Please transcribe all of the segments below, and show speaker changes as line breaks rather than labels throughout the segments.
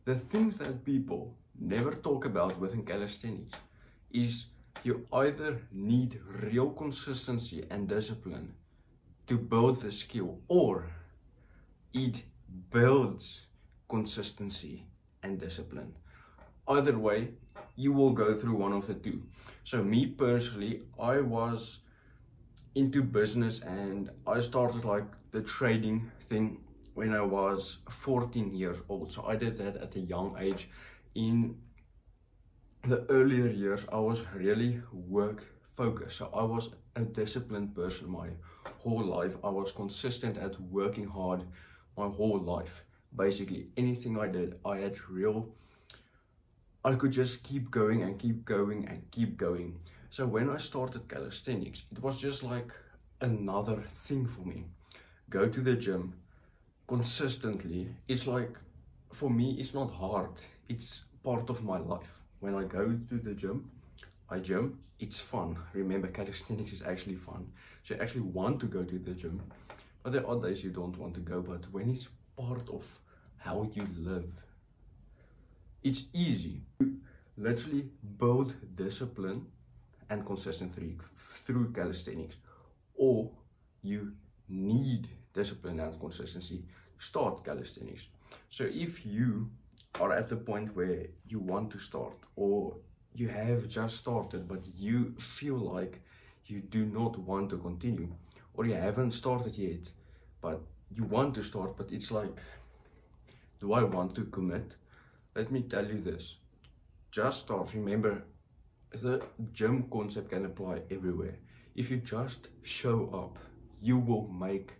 The things that people never talk about within calisthenics is you either need real consistency and discipline to build the skill, or it builds consistency and discipline. Either way, you will go through one of the two. So me personally, I was into business and I started like the trading thing when I was 14 years old. So I did that at a young age. In the earlier years, I was really work focused. So I was a disciplined person my whole life. I was consistent at working hard my whole life. Basically, anything I did, I could just keep going and keep going and keep going. So when I started calisthenics, it was just like another thing for me. Go to the gym consistently. It's like, for me, it's not hard. It's part of my life. When I go to the gym, it's fun. Remember, calisthenics is actually fun. So you actually want to go to the gym. But there are days you don't want to go, but when it's part of how you live, it's easy. You literally build discipline and consistency through calisthenics, or you need discipline and consistency to start calisthenics. So if you are at the point where you want to start, or you have just started but you feel like you do not want to continue, or you haven't started yet but you want to start, but it's like, do I want to commit? Let me tell you this, just start. Remember, the gym concept can apply everywhere. If you just show up, you will make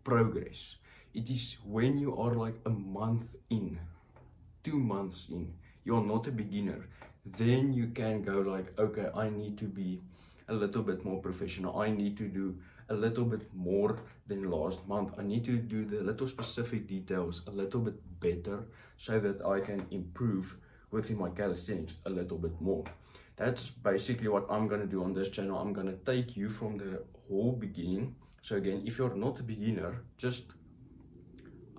progress. It is when you are like a month in, 2 months in, you're not a beginner, then you can go like, okay, I need to be a little bit more professional. I need to do a little bit more than last month. I need to do the little specific details a little bit better so that I can improve within my calisthenics a little bit more. That's basically what I'm going to do on this channel. I'm going to take you from the whole beginning. So again, if you're not a beginner,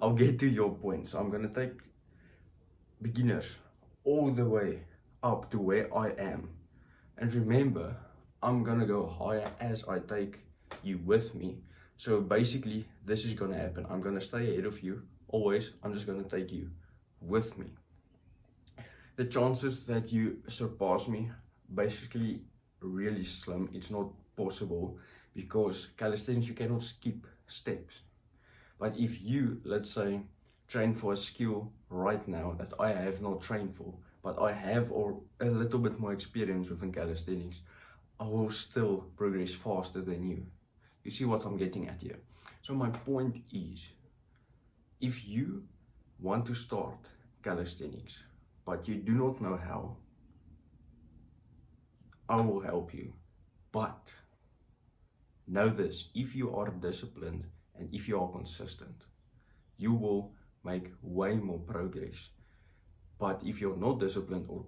I'll get to your point. So I'm going to take beginners all the way up to where I am. And remember, I'm going to go higher as I take you with me. So basically, this is going to happen. I'm going to stay ahead of you. Always, I'm just going to take you with me. The chances that you surpass me, basically really slim. It's not possible, because calisthenics, you cannot skip steps. But if you, let's say, train for a skill right now that I have not trained for, but I have a little bit more experience within calisthenics, I will still progress faster than you. You see what I'm getting at here? So my point is, if you want to start calisthenics, but you do not know how, I will help you. But know this, if you are disciplined and if you are consistent, you will make way more progress. But if you're not disciplined or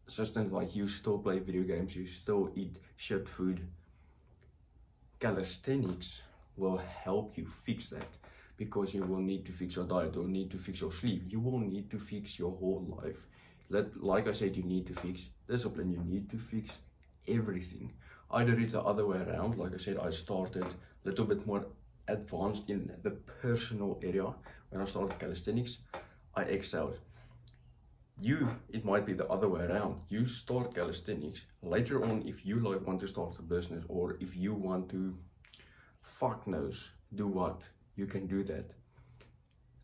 consistent, like you still play video games, you still eat shit food, calisthenics will help you fix that, because you will need to fix your diet, or need to fix your sleep. You will need to fix your whole life. Like I said, you need to fix discipline, you need to fix everything. Either it's the other way around. Like I said, I started a little bit more advanced in the personal area. When I started calisthenics, I excelled. It might be the other way around. You start calisthenics, later on, if you want to start a business, or if you want to, fuck knows, do what, you can do that.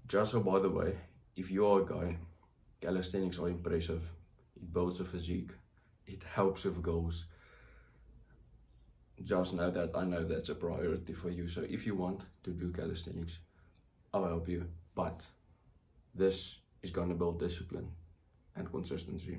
Just so by the way, if you are a guy, calisthenics are impressive. It builds a physique, it helps with goals. Just know that I know that's a priority for you. So if you want to do calisthenics, I'll help you. But this is going to build discipline and consistency.